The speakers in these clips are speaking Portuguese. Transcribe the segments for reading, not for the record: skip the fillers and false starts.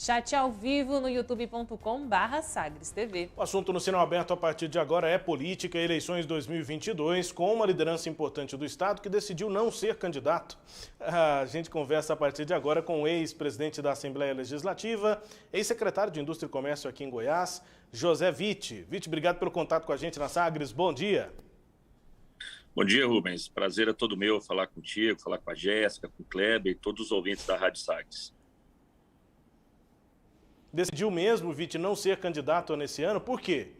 Chat ao vivo no youtube.com/SagresTV. O assunto no Sinal Aberto a partir de agora é política e eleições 2022, com uma liderança importante do Estado que decidiu não ser candidato. A gente conversa a partir de agora com o ex-presidente da Assembleia Legislativa, ex-secretário de Indústria e Comércio aqui em Goiás, José Witt. Witt, obrigado pelo contato com a gente na Sagres. Bom dia. Bom dia, Rubens. Prazer é todo meu falar contigo, falar com a Jéssica, com o Kleber e todos os ouvintes da Rádio Sagres. Decidiu mesmo, Witt, não ser candidato nesse ano? Por quê?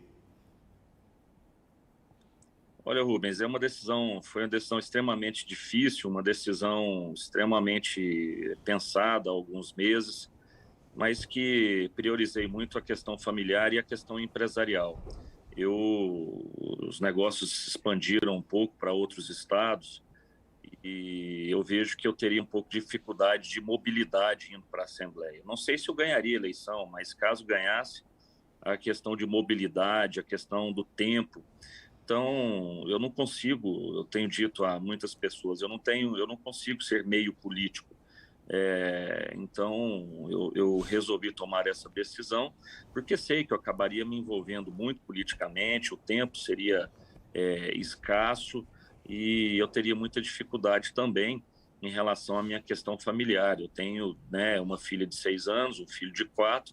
Olha, Rubens, foi uma decisão extremamente difícil, uma decisão extremamente pensada há alguns meses, mas que priorizei muito a questão familiar e a questão empresarial. Os negócios se expandiram um pouco para outros estados e eu vejo que eu teria um pouco de dificuldade de mobilidade indo para a Assembleia. Não sei se eu ganharia a eleição, mas caso ganhasse, a questão de mobilidade, a questão do tempo. Então, eu não consigo, eu tenho dito a muitas pessoas, eu não consigo ser meio político. Então, eu resolvi tomar essa decisão, porque sei que eu acabaria me envolvendo muito politicamente, o tempo seria escasso e eu teria muita dificuldade também em relação à minha questão familiar. Eu tenho uma filha de 6 anos, um filho de 4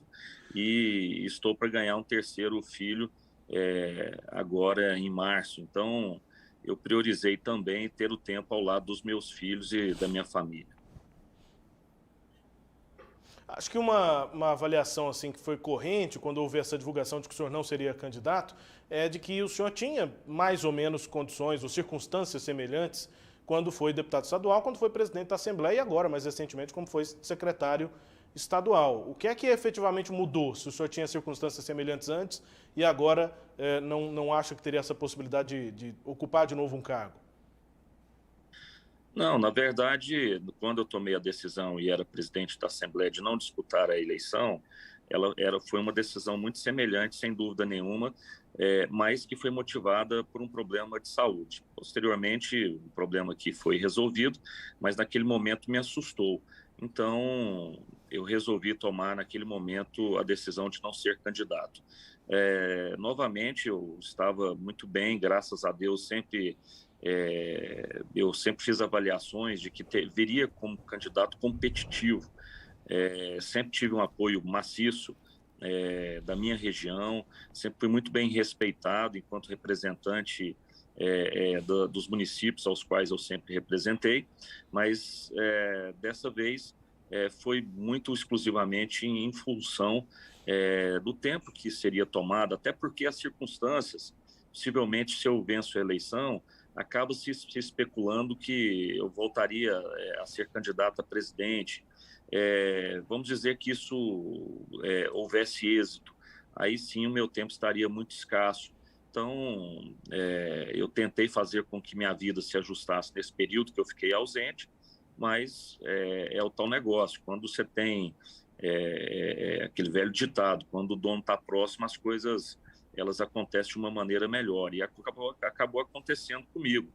e estou para ganhar um terceiro filho agora em março. Então, eu priorizei também ter o tempo ao lado dos meus filhos e da minha família. Acho que uma avaliação assim que foi corrente quando houve essa divulgação de que o senhor não seria candidato é de que o senhor tinha mais ou menos condições ou circunstâncias semelhantes quando foi deputado estadual, quando foi presidente da Assembleia e agora, mais recentemente, como foi secretário estadual. O que é que efetivamente mudou? Se o senhor tinha circunstâncias semelhantes antes e agora não acha que teria essa possibilidade de ocupar de novo um cargo? Não, na verdade, quando eu tomei a decisão e era presidente da Assembleia de não disputar a eleição, foi uma decisão muito semelhante, sem dúvida nenhuma, mas que foi motivada por um problema de saúde. Posteriormente, o problema que foi resolvido, mas naquele momento me assustou. Então, eu resolvi tomar naquele momento a decisão de não ser candidato. Novamente, eu estava muito bem, graças a Deus, eu sempre fiz avaliações de que viria como candidato competitivo. Sempre tive um apoio maciço da minha região, sempre fui muito bem respeitado enquanto representante dos municípios aos quais eu sempre representei, mas dessa vez foi muito exclusivamente em função do tempo que seria tomado, até porque as circunstâncias, possivelmente se eu venço a eleição, acaba se especulando que eu voltaria a ser candidato a presidente. Vamos dizer que isso houvesse êxito, aí sim o meu tempo estaria muito escasso. Então, eu tentei fazer com que minha vida se ajustasse nesse período que eu fiquei ausente, mas é o tal negócio, quando você tem aquele velho ditado, quando o dono está próximo, as coisas elas acontecem de uma maneira melhor, e acabou acontecendo comigo.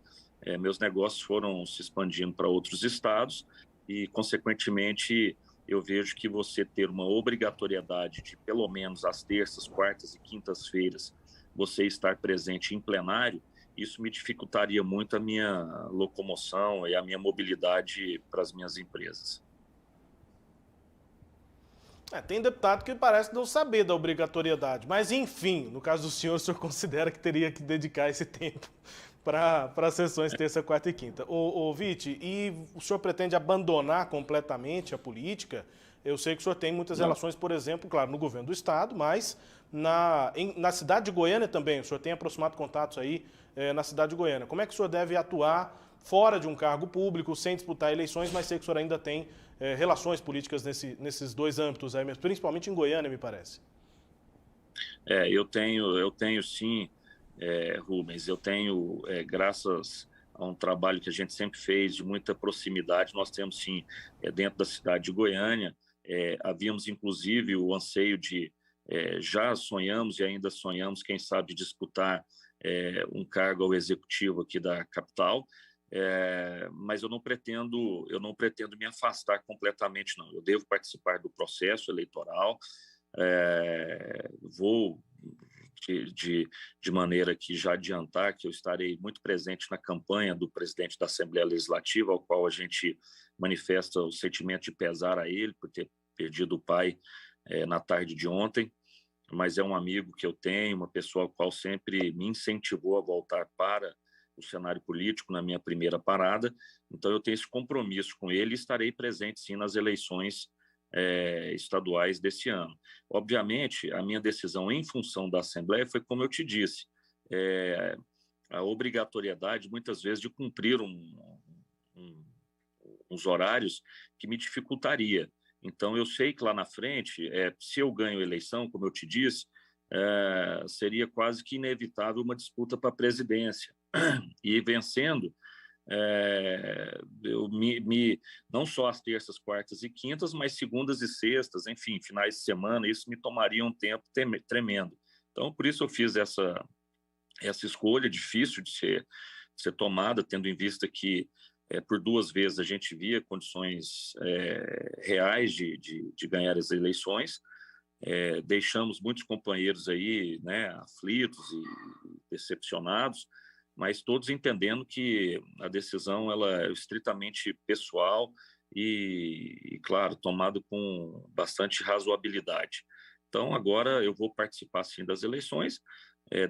Meus negócios foram se expandindo para outros estados e, consequentemente, eu vejo que você ter uma obrigatoriedade de, pelo menos às terças, quartas e quintas-feiras, você estar presente em plenário, isso me dificultaria muito a minha locomoção e a minha mobilidade para as minhas empresas. Tem deputado que parece não saber da obrigatoriedade, mas enfim, no caso do senhor, o senhor considera que teria que dedicar esse tempo para as sessões terça, quarta e quinta. Ô Witt, e o senhor pretende abandonar completamente a política? Eu sei que o senhor tem muitas relações, por exemplo, claro, no governo do estado, mas na cidade de Goiânia também, o senhor tem aproximado contatos aí na cidade de Goiânia. Como é que o senhor deve atuar fora de um cargo público, sem disputar eleições, mas sei que o senhor ainda tem relações políticas nesses dois âmbitos aí, principalmente em Goiânia, me parece. Eu tenho sim, Rubens, eu tenho, graças a um trabalho que a gente sempre fez de muita proximidade, nós temos sim, dentro da cidade de Goiânia, havíamos inclusive o anseio de, já sonhamos e ainda sonhamos, quem sabe, disputar um cargo ao executivo aqui da capital, mas eu não pretendo me afastar completamente, não. Eu devo participar do processo eleitoral, vou de maneira que já adiantar que eu estarei muito presente na campanha do presidente da Assembleia Legislativa, ao qual a gente manifesta o sentimento de pesar a ele por ter perdido o pai na tarde de ontem, mas é um amigo que eu tenho, uma pessoa ao qual sempre me incentivou a voltar para o cenário político na minha primeira parada, então eu tenho esse compromisso com ele e estarei presente sim nas eleições estaduais desse ano. Obviamente, a minha decisão em função da Assembleia foi, como eu te disse, a obrigatoriedade, muitas vezes, de cumprir uns horários que me dificultaria. Então, eu sei que lá na frente, se eu ganho a eleição, como eu te disse, seria quase que inevitável uma disputa para a presidência. E vencendo, eu não só às terças, quartas e quintas, mas segundas e sextas, enfim, finais de semana, isso me tomaria um tempo tremendo. Então, por isso eu fiz essa escolha difícil de ser tomada, tendo em vista que por 2 vezes a gente via condições reais de ganhar as eleições. Deixamos muitos companheiros aí, né, aflitos e decepcionados, mas todos entendendo que a decisão ela é estritamente pessoal e, claro, tomada com bastante razoabilidade. Então, agora eu vou participar, sim, das eleições,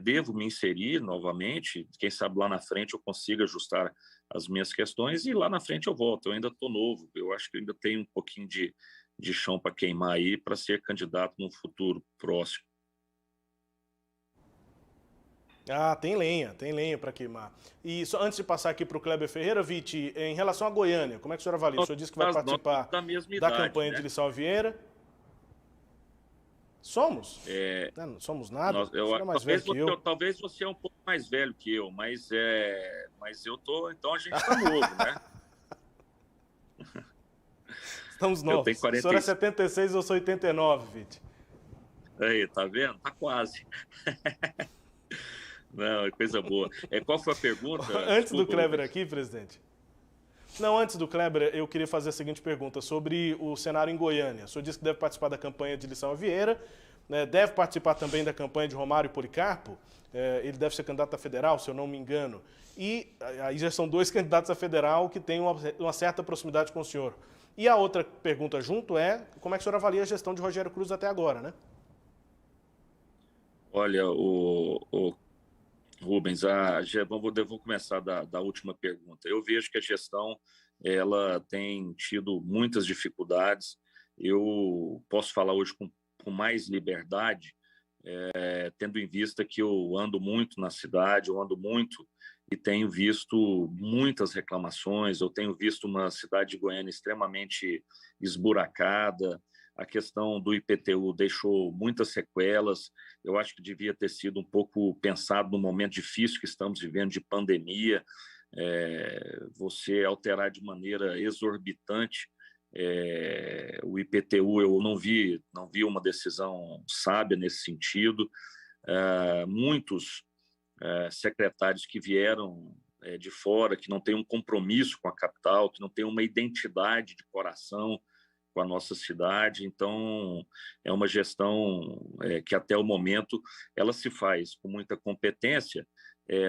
devo me inserir novamente, quem sabe lá na frente eu consiga ajustar as minhas questões e lá na frente eu volto. Eu ainda estou novo, eu acho que eu ainda tenho um pouquinho de chão para queimar aí para ser candidato no futuro próximo. Ah, tem lenha para queimar. E só antes de passar aqui para o Kleber Ferreira, Viti, em relação a Goiânia, como é que o senhor avalia? O senhor disse que vai participar da campanha de Lissau Vieira. Somos? Não somos nada? O senhor é mais velho que eu. Talvez você é um pouco mais velho que eu, mas eu tô. Então a gente está novo, né? Estamos novos. Eu tenho 40... O senhor é 76, eu sou 89, Viti. Aí, tá vendo? Tá quase. Não, é coisa boa. Qual foi a pergunta? Antes do Kleber aqui, presidente. Não, antes do Kleber, eu queria fazer a seguinte pergunta sobre o cenário em Goiânia. O senhor disse que deve participar da campanha de Lissau Vieira, né, deve participar também da campanha de Romário Policarpo, ele deve ser candidato a federal, se eu não me engano, e aí já são 2 candidatos a federal que têm uma certa proximidade com o senhor. E a outra pergunta junto é, como é que o senhor avalia a gestão de Rogério Cruz até agora, né? Olha, Rubens, vou começar da última pergunta. Eu vejo que a gestão ela tem tido muitas dificuldades. Eu posso falar hoje com mais liberdade, tendo em vista que eu ando muito na cidade, eu ando muito e tenho visto muitas reclamações, eu tenho visto uma cidade de Goiânia extremamente esburacada, a questão do IPTU deixou muitas sequelas, eu acho que devia ter sido um pouco pensado no momento difícil que estamos vivendo de pandemia, você alterar de maneira exorbitante o IPTU, eu não vi uma decisão sábia nesse sentido. Muitos secretários que vieram de fora, que não têm um compromisso com a capital, que não têm uma identidade de coração com a nossa cidade. Então, é uma gestão que até o momento ela se faz com muita competência,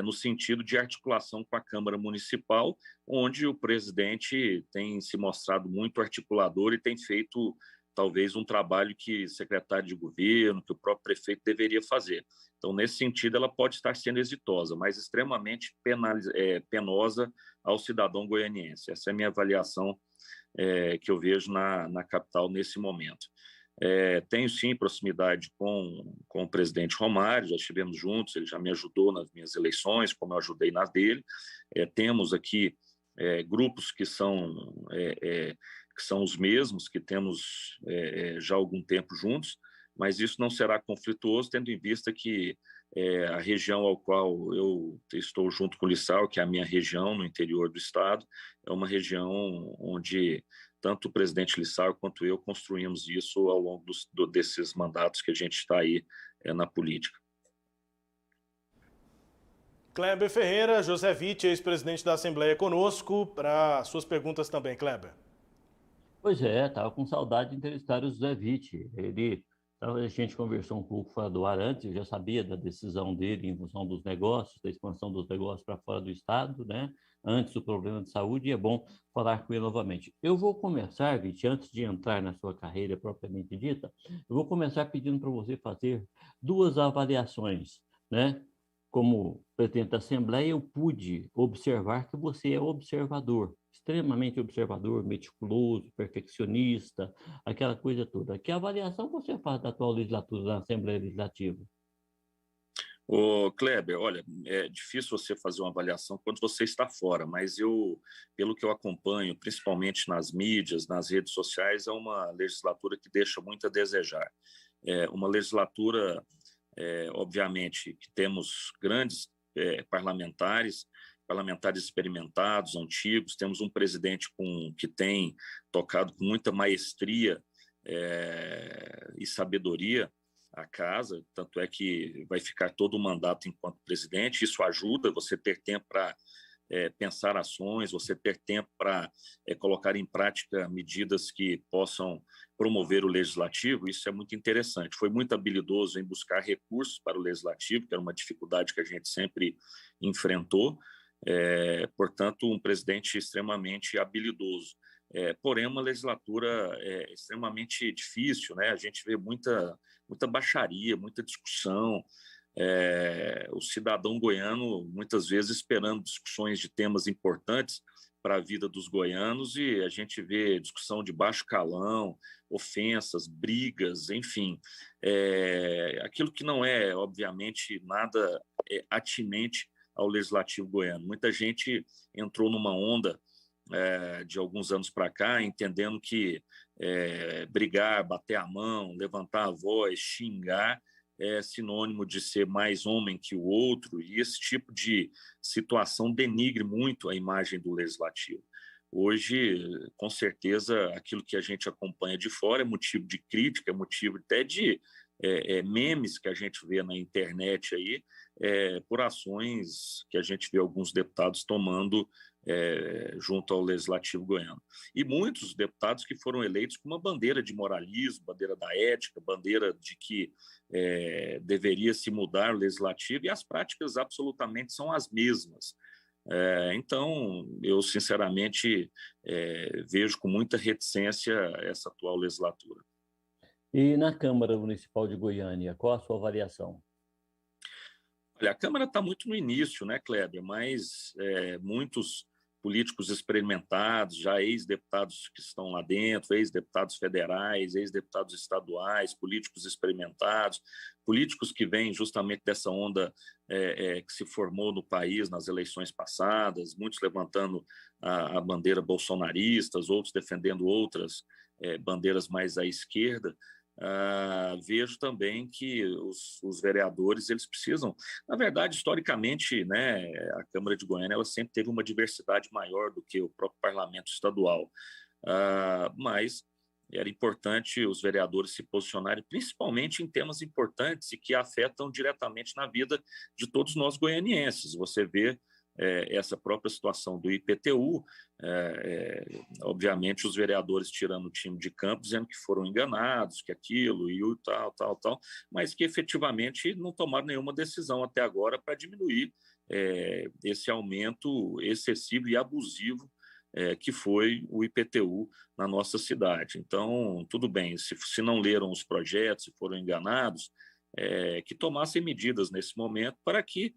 no sentido de articulação com a Câmara Municipal, onde o presidente tem se mostrado muito articulador e tem feito talvez um trabalho que secretário de governo, que o próprio prefeito deveria fazer. Então, nesse sentido, ela pode estar sendo exitosa, mas extremamente penosa ao cidadão goianiense. Essa é a minha avaliação que eu vejo na capital nesse momento. Tenho, sim, proximidade com o presidente Romário, já estivemos juntos, ele já me ajudou nas minhas eleições, como eu ajudei nas dele. Temos aqui grupos que são os mesmos, que temos já há algum tempo juntos, mas isso não será conflituoso, tendo em vista que a região ao qual eu estou junto com o Lissau, que é a minha região no interior do estado, é uma região onde tanto o presidente Lissau quanto eu construímos isso ao longo desses mandatos que a gente está aí na política. Kleber Ferreira, José Witt, ex-presidente da Assembleia, conosco, para suas perguntas também, Kleber. Pois é, estava com saudade de entrevistar o José Witt. A gente conversou um pouco fora do ar antes, eu já sabia da decisão dele em função dos negócios, da expansão dos negócios para fora do estado, né? Antes do problema de saúde, e é bom falar com ele novamente. Eu vou começar, Witt, antes de entrar na sua carreira propriamente dita, eu vou começar pedindo para você fazer duas avaliações, né? Como presidente da Assembleia, eu pude observar que você é observador, extremamente observador, meticuloso, perfeccionista, aquela coisa toda. Que avaliação você faz da atual legislatura da Assembleia Legislativa? Ô, Kleber, olha, é difícil você fazer uma avaliação quando você está fora, mas pelo que eu acompanho, principalmente nas mídias, nas redes sociais, é uma legislatura que deixa muito a desejar. É uma legislatura, obviamente, que temos grandes parlamentares experimentados, antigos, temos um presidente que tem tocado com muita maestria e sabedoria a casa, tanto é que vai ficar todo o mandato enquanto presidente. Isso ajuda você ter tempo para pensar ações, você ter tempo para colocar em prática medidas que possam promover o legislativo. Isso é muito interessante. Foi muito habilidoso em buscar recursos para o legislativo, que era uma dificuldade que a gente sempre enfrentou. Portanto, um presidente extremamente habilidoso. Porém, uma legislatura extremamente difícil, né? A gente vê muita baixaria, muita discussão. O cidadão goiano, muitas vezes, esperando discussões de temas importantes para a vida dos goianos, e a gente vê discussão de baixo calão, ofensas, brigas, enfim. Aquilo que não é, obviamente, nada atinente ao legislativo goiano. Muita gente entrou numa onda de alguns anos para cá, entendendo que brigar, bater a mão, levantar a voz, xingar é sinônimo de ser mais homem que o outro, e esse tipo de situação denigre muito a imagem do legislativo. Hoje, com certeza, aquilo que a gente acompanha de fora é motivo de crítica, é motivo até de memes que a gente vê na internet aí, por ações que a gente vê alguns deputados tomando junto ao Legislativo goiano. E muitos deputados que foram eleitos com uma bandeira de moralismo, bandeira da ética, bandeira de que deveria se mudar o Legislativo, e as práticas absolutamente são as mesmas. Então, eu sinceramente vejo com muita reticência essa atual legislatura. E na Câmara Municipal de Goiânia, qual a sua avaliação? Olha, a Câmara está muito no início, né, Kleber? Mas muitos políticos experimentados, já ex-deputados que estão lá dentro, ex-deputados federais, ex-deputados estaduais, políticos experimentados, políticos que vêm justamente dessa onda que se formou no país nas eleições passadas, muitos levantando a bandeira bolsonaristas, outros defendendo outras bandeiras mais à esquerda. Vejo também que os vereadores eles precisam, na verdade, historicamente, né, a Câmara de Goiânia ela sempre teve uma diversidade maior do que o próprio parlamento estadual, mas era importante os vereadores se posicionarem, principalmente em temas importantes e que afetam diretamente na vida de todos nós goianienses. Você vê essa própria situação do IPTU, obviamente os vereadores tirando o time de campo, dizendo que foram enganados, que aquilo e o tal, mas que efetivamente não tomaram nenhuma decisão até agora para diminuir esse aumento excessivo e abusivo que foi o IPTU na nossa cidade. Então, tudo bem, se não leram os projetos, se foram enganados, que tomassem medidas nesse momento para que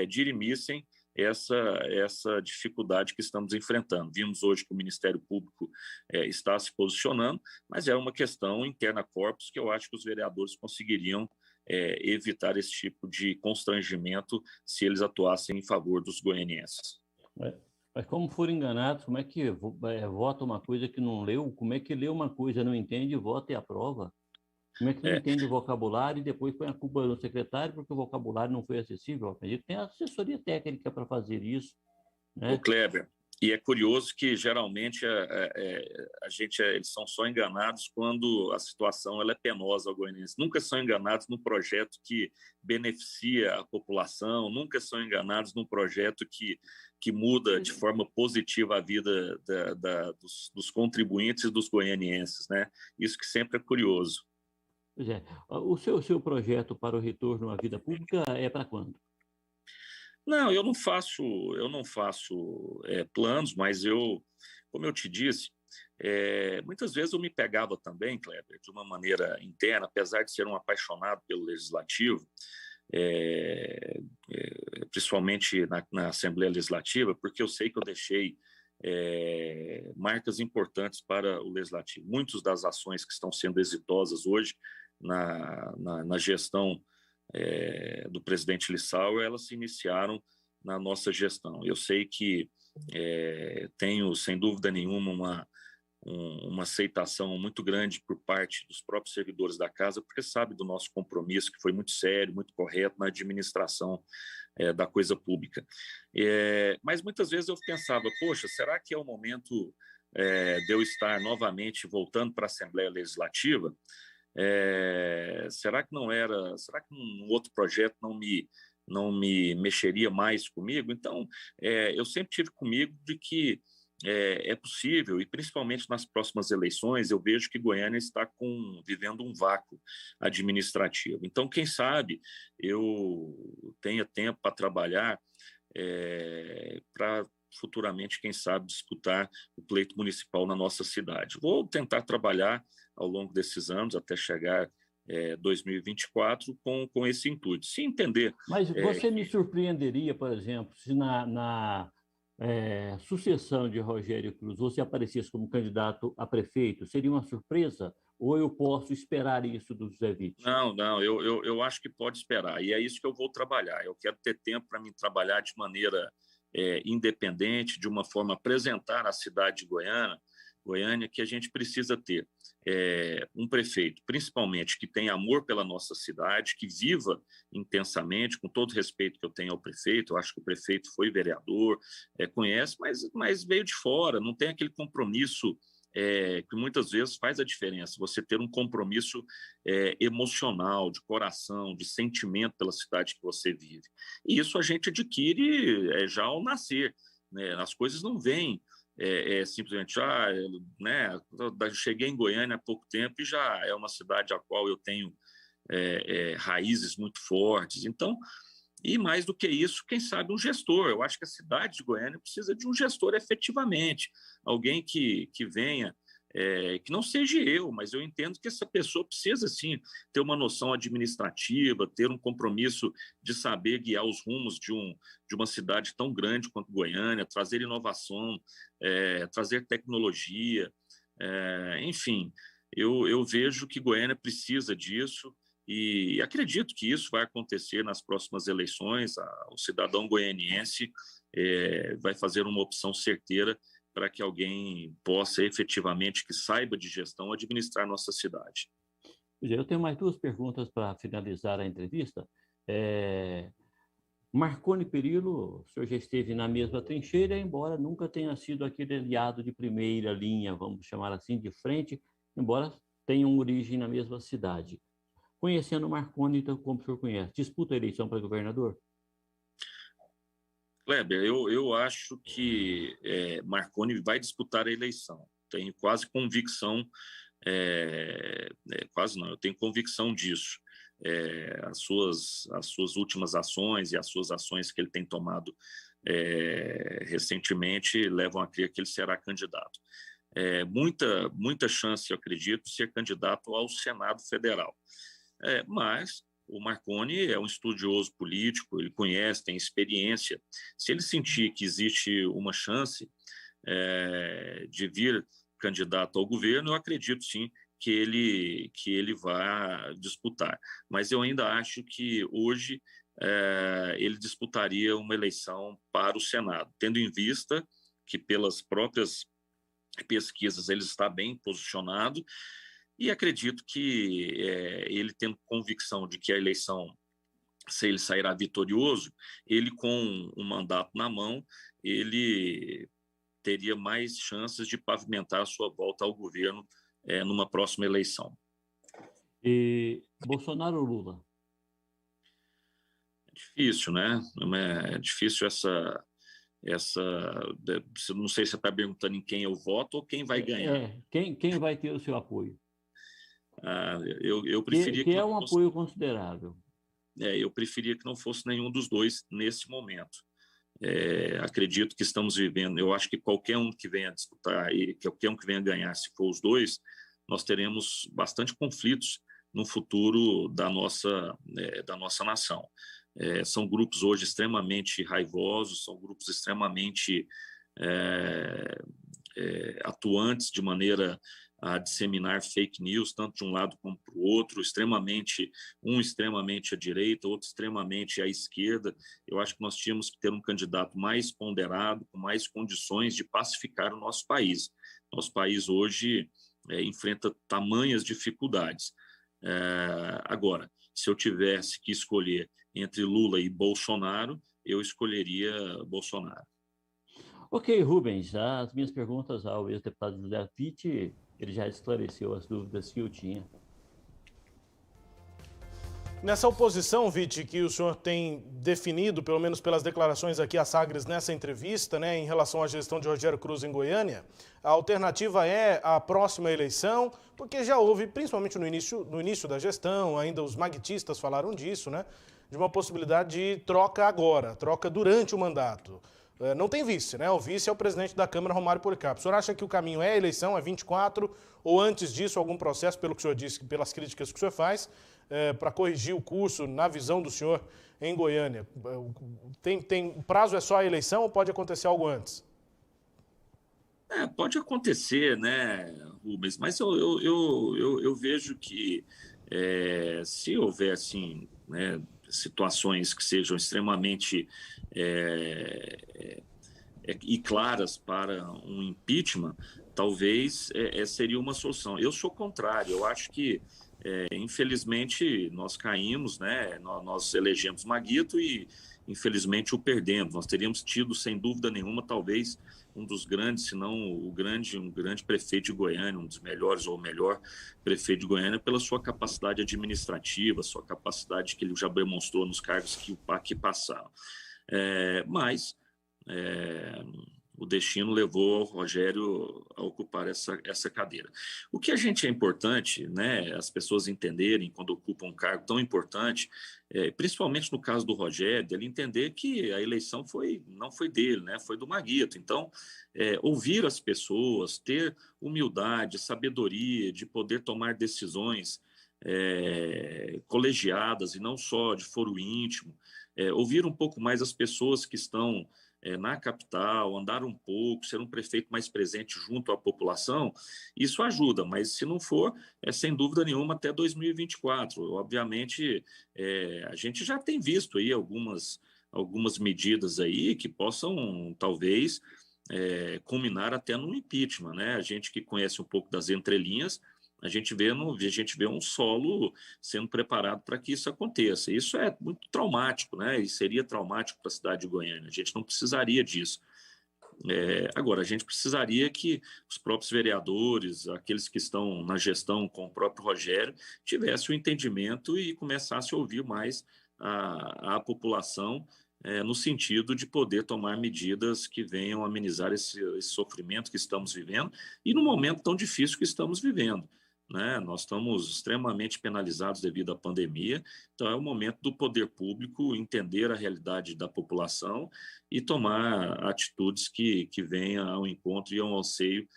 dirimissem essa dificuldade que estamos enfrentando. Vimos hoje que o Ministério Público está se posicionando, mas é uma questão interna corpus que eu acho que os vereadores conseguiriam evitar esse tipo de constrangimento se eles atuassem em favor dos goianienses. Mas como foram enganados, como é que vota uma coisa que não leu? Como é que lê uma coisa, não entende, vota e aprova? Como é que não entende o vocabulário e depois põe a culpa no secretário porque o vocabulário não foi acessível? A gente tem assessoria técnica para fazer isso, né? Ô, Kleber, E é curioso que, geralmente, eles são só enganados quando a situação ela é penosa ao goianiense. Nunca são enganados num projeto que beneficia a população, nunca são enganados num projeto que muda de forma positiva a vida dos contribuintes e dos goianienses, né? Isso que sempre é curioso. Pois é. O seu projeto para o retorno à vida pública é para quando? Não, eu não faço planos, mas como eu te disse, muitas vezes eu me pegava também, Kleber, de uma maneira interna, apesar de ser um apaixonado pelo legislativo, principalmente na Assembleia Legislativa, porque eu sei que eu deixei marcas importantes para o legislativo. Muitas das ações que estão sendo exitosas hoje na gestão do presidente Lissauer, elas se iniciaram na nossa gestão. Eu sei que tenho, sem dúvida nenhuma, uma aceitação muito grande por parte dos próprios servidores da casa, porque sabe do nosso compromisso, que foi muito sério, muito correto na administração da coisa pública. Mas muitas vezes eu pensava, poxa, será que é o momento de eu estar novamente voltando para a Assembleia Legislativa? Será que um outro projeto não me mexeria mais comigo? Então, eu sempre tive comigo de que é possível, e principalmente nas próximas eleições, eu vejo que Goiânia está vivendo um vácuo administrativo. Então, quem sabe eu tenha tempo para trabalhar para futuramente, quem sabe, disputar o pleito municipal na nossa cidade. Vou tentar trabalhar ao longo desses anos, até chegar 2024, com esse intuito. Se entender... Mas você me surpreenderia, por exemplo, se na sucessão de Rogério Cruz você aparecesse como candidato a prefeito? Seria uma surpresa? Ou eu posso esperar isso do Zé Witt? Não, eu acho que pode esperar. E é isso que eu vou trabalhar. Eu quero ter tempo para me trabalhar de maneira independente, de uma forma a apresentar à cidade de Goiânia, que a gente precisa ter um prefeito, principalmente, que tenha amor pela nossa cidade, que viva intensamente, com todo o respeito que eu tenho ao prefeito. Eu acho que o prefeito foi vereador, conhece, mas veio de fora, não tem aquele compromisso que muitas vezes faz a diferença, você ter um compromisso emocional, de coração, de sentimento pela cidade que você vive. E isso a gente adquire já ao nascer, né? As coisas não vêm simplesmente, né? Cheguei em Goiânia há pouco tempo e já é uma cidade a qual eu tenho raízes muito fortes. Então, e mais do que isso, quem sabe um gestor. Eu acho que a cidade de Goiânia precisa de um gestor efetivamente, alguém que venha, que não seja eu, mas eu entendo que essa pessoa precisa, sim, ter uma noção administrativa, ter um compromisso de saber guiar os rumos de uma cidade tão grande quanto Goiânia, trazer inovação, trazer tecnologia, enfim, eu vejo que Goiânia precisa disso. E acredito que isso vai acontecer nas próximas eleições. O cidadão goianiense vai fazer uma opção certeira para que alguém possa efetivamente, que saiba de gestão, administrar nossa cidade. Eu tenho mais duas perguntas para finalizar a entrevista. Marconi Perillo, o senhor já esteve na mesma trincheira, embora nunca tenha sido aquele aliado de primeira linha, vamos chamar assim, de frente, embora tenham origem na mesma cidade. Conhecendo Marconi, então, como o senhor conhece, disputa a eleição para governador? Kleber, eu acho que Marconi vai disputar a eleição. Tenho quase convicção, quase não, eu tenho convicção disso. As suas últimas ações e as suas ações que ele tem tomado recentemente levam a crer que ele será candidato. Muita chance, eu acredito, de ser candidato ao Senado Federal. Mas o Marconi é um estudioso político, ele conhece, tem experiência. Se ele sentir que existe uma chance de vir candidato ao governo, eu acredito sim que ele vai disputar. Mas eu ainda acho que hoje ele disputaria uma eleição para o Senado, tendo em vista que pelas próprias pesquisas ele está bem posicionado. E acredito que ele tendo convicção de que a eleição, se ele sairá vitorioso, ele com o mandato na mão, ele teria mais chances de pavimentar a sua volta ao governo numa próxima eleição. E Bolsonaro ou Lula? É difícil, né? É difícil não sei se você está perguntando em quem eu voto ou quem vai ganhar. Quem vai ter o seu apoio? Eu preferia que que é não um fosse, apoio considerável. eu preferia que não fosse nenhum dos dois nesse momento. Acredito que estamos vivendo, eu acho que qualquer um que venha disputar e qualquer um que venha ganhar, se for os dois, nós teremos bastante conflitos no futuro da nossa nação. São grupos hoje extremamente raivosos, são grupos extremamente atuantes de maneira a disseminar fake news, tanto de um lado como para o outro, um extremamente à direita, outro extremamente à esquerda. Eu acho que nós tínhamos que ter um candidato mais ponderado, com mais condições de pacificar o nosso país. Nosso país hoje enfrenta tamanhas dificuldades. Agora, se eu tivesse que escolher entre Lula e Bolsonaro, eu escolheria Bolsonaro. Ok, Rubens, as minhas perguntas ao ex-deputado José Witt, ele já esclareceu as dúvidas que eu tinha. Nessa oposição, Witt, que o senhor tem definido, pelo menos pelas declarações aqui a Sagres nessa entrevista, né, em relação à gestão de Rogério Cruz em Goiânia, a alternativa é a próxima eleição, porque já houve, principalmente no início da gestão, ainda os magnetistas falaram disso, né, de uma possibilidade de troca agora, troca durante o mandato. Não tem vice, né? O vice é o presidente da Câmara, Romário Policarpo. O senhor acha que o caminho é a eleição, é 24, ou antes disso algum processo, pelo que o senhor disse, pelas críticas que o senhor faz, para corrigir o curso, na visão do senhor, em Goiânia? O prazo é só a eleição ou pode acontecer algo antes? Pode acontecer, né, Rubens? Mas eu vejo que se houver, assim, né, situações que sejam extremamente e claras para um impeachment, talvez seria uma solução. Eu sou contrário, eu acho que, infelizmente, nós caímos, né? Nós elegemos Maguito e, infelizmente, o perdemos. Nós teríamos tido, sem dúvida nenhuma, talvez um dos grandes, se não um grande prefeito de Goiânia, um dos melhores ou o melhor prefeito de Goiânia, pela sua capacidade administrativa, sua capacidade que ele já demonstrou nos cargos que passaram. Mas o destino levou o Rogério a ocupar essa cadeira. O que a gente é importante, né, as pessoas entenderem quando ocupam um cargo tão importante, principalmente no caso do Rogério, ele entender que a eleição não foi dele, né, foi do Maguito. Então, ouvir as pessoas, ter humildade, sabedoria de poder tomar decisões colegiadas e não só de foro íntimo, ouvir um pouco mais as pessoas que estão na capital, andar um pouco, ser um prefeito mais presente junto à população, isso ajuda, mas se não for, sem dúvida nenhuma até 2024. Obviamente, a gente já tem visto aí algumas medidas aí que possam, talvez, culminar até no impeachment, né? A gente que conhece um pouco das entrelinhas, a gente vê um solo sendo preparado para que isso aconteça. Isso é muito traumático, né? E seria traumático para a cidade de Goiânia. A gente não precisaria disso. Agora, a gente precisaria que os próprios vereadores, aqueles que estão na gestão com o próprio Rogério, tivessem o entendimento e começassem a ouvir mais a população, no sentido de poder tomar medidas que venham amenizar esse sofrimento que estamos vivendo e no momento tão difícil que estamos vivendo. Né? Nós estamos extremamente penalizados devido à pandemia, então é o momento do poder público entender a realidade da população e tomar atitudes que venham ao encontro e ao anseio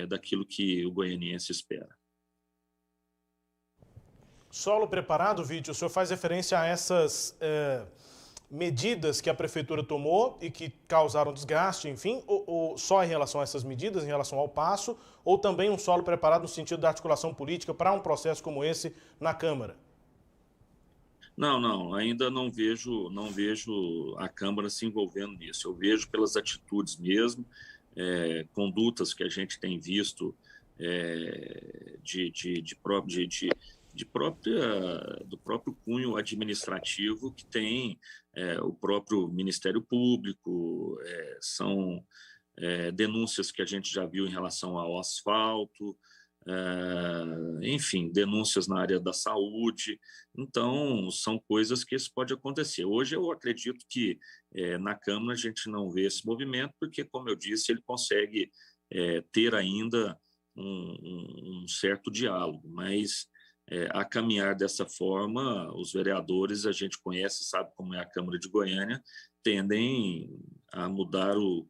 daquilo que o goianiense espera. Solo preparado, Witt, o senhor faz referência a essas medidas que a prefeitura tomou e que causaram desgaste, enfim, ou só em relação a essas medidas, em relação ao passo, ou também um solo preparado no sentido da articulação política para um processo como esse na Câmara? Não, ainda não vejo a Câmara se envolvendo nisso. Eu vejo pelas atitudes mesmo, condutas que a gente tem visto do próprio cunho administrativo que tem o próprio Ministério Público, são denúncias que a gente já viu em relação ao asfalto, enfim, denúncias na área da saúde. Então, são coisas que isso pode acontecer. Hoje, eu acredito que na Câmara a gente não vê esse movimento, porque, como eu disse, ele consegue ter ainda um certo diálogo, mas a caminhar dessa forma, os vereadores, a gente conhece, sabe como é a Câmara de Goiânia, tendem a mudar o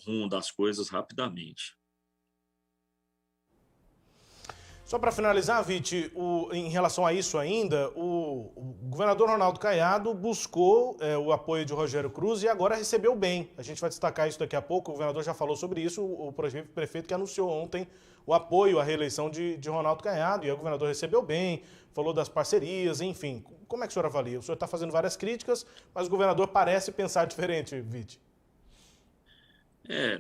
rumo das coisas rapidamente. Só para finalizar, Vitti, em relação a isso ainda, o governador Ronaldo Caiado buscou o apoio de Rogério Cruz e agora recebeu bem. A gente vai destacar isso daqui a pouco, o governador já falou sobre isso, o prefeito que anunciou ontem o apoio à reeleição de Ronaldo Caiado, e o governador recebeu bem, falou das parcerias, enfim. Como é que o senhor avalia? O senhor está fazendo várias críticas, mas o governador parece pensar diferente, Vitti.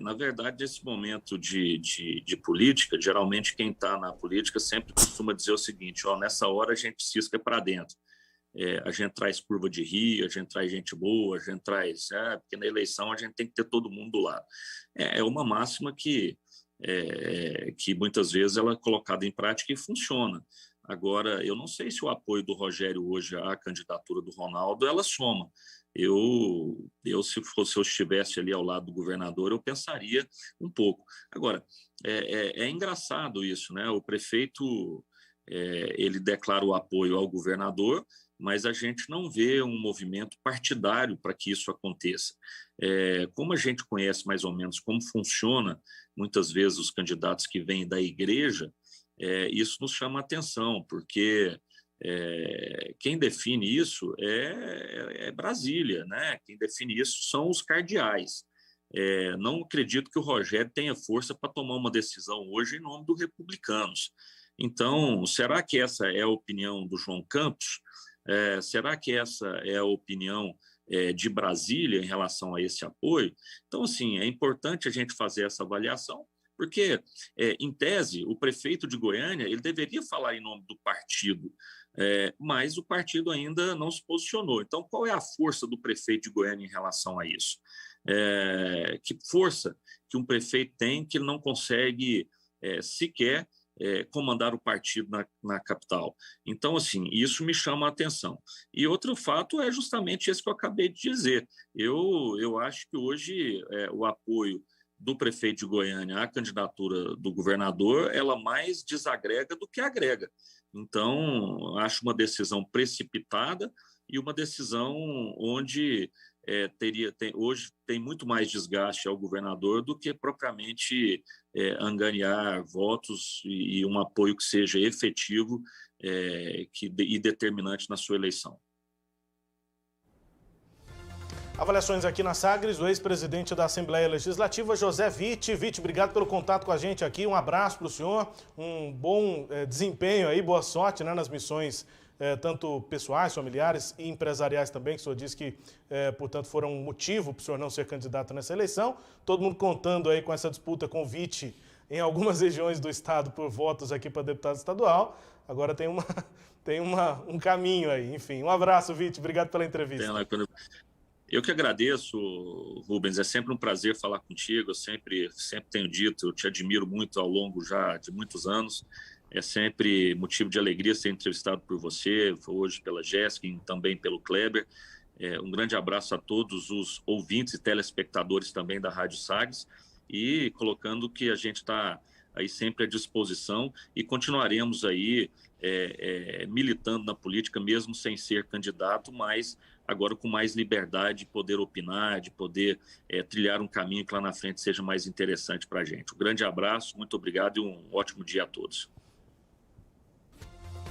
Na verdade, nesse momento de política, geralmente quem está na política sempre costuma dizer o seguinte: nessa hora a gente cisca para dentro. A gente traz curva de rio, a gente traz gente boa, a gente traz... porque na eleição a gente tem que ter todo mundo do lado. É uma máxima que muitas vezes ela é colocada em prática e funciona. Agora, eu não sei se o apoio do Rogério hoje à candidatura do Ronaldo, ela soma. Se eu estivesse ali ao lado do governador, eu pensaria um pouco. Agora, é engraçado isso, né? O prefeito, ele declara o apoio ao governador, mas a gente não vê um movimento partidário para que isso aconteça. Como a gente conhece mais ou menos como funciona, muitas vezes, os candidatos que vêm da igreja, isso nos chama a atenção, porque quem define isso é Brasília, né? Quem define isso são os cardeais. Não acredito que o Rogério tenha força para tomar uma decisão hoje em nome dos republicanos. Então, será que essa é a opinião do João Campos? Será que essa é a opinião de Brasília em relação a esse apoio? Então, assim, é importante a gente fazer essa avaliação, porque, em tese, o prefeito de Goiânia ele deveria falar em nome do partido, mas o partido ainda não se posicionou. Então, qual é a força do prefeito de Goiânia em relação a isso? Que força que um prefeito tem que ele não consegue sequer comandar o partido na capital? Então, assim, isso me chama a atenção. E outro fato é justamente esse que eu acabei de dizer. Eu acho que hoje o apoio do prefeito de Goiânia à candidatura do governador, ela mais desagrega do que agrega. Então, acho uma decisão precipitada e uma decisão onde hoje tem muito mais desgaste ao governador do que propriamente angariar votos e um apoio que seja efetivo e determinante na sua eleição. Avaliações aqui na Sagres, o ex-presidente da Assembleia Legislativa, José Vitti. Vitti, obrigado pelo contato com a gente aqui, um abraço para o senhor, um bom desempenho aí, boa sorte, né, nas missões tanto pessoais, familiares e empresariais também, que o senhor disse que, portanto, foram um motivo para o senhor não ser candidato nessa eleição. Todo mundo contando aí com essa disputa com o Vitti em algumas regiões do estado por votos aqui para deputado estadual. Agora tem um caminho aí, enfim. Um abraço, Vitti, obrigado pela entrevista. Eu que agradeço, Rubens, é sempre um prazer falar contigo, eu sempre tenho dito, eu te admiro muito ao longo já de muitos anos, é sempre motivo de alegria ser entrevistado por você, hoje pela Jéssica e também pelo Kleber. Um grande abraço a todos os ouvintes e telespectadores também da Rádio Sagres e colocando que a gente está aí sempre à disposição e continuaremos aí militando na política, mesmo sem ser candidato, mas agora com mais liberdade de poder opinar, de poder trilhar um caminho que lá na frente seja mais interessante para a gente. Um grande abraço, muito obrigado e um ótimo dia a todos.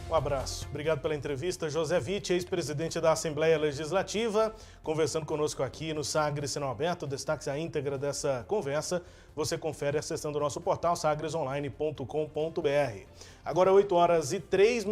Um abraço. Obrigado pela entrevista. José Vitti, ex-presidente da Assembleia Legislativa, conversando conosco aqui no Sagres Sinal Aberto. Destaque a íntegra dessa conversa. Você confere acessando o nosso portal sagresonline.com.br. Agora 8h03.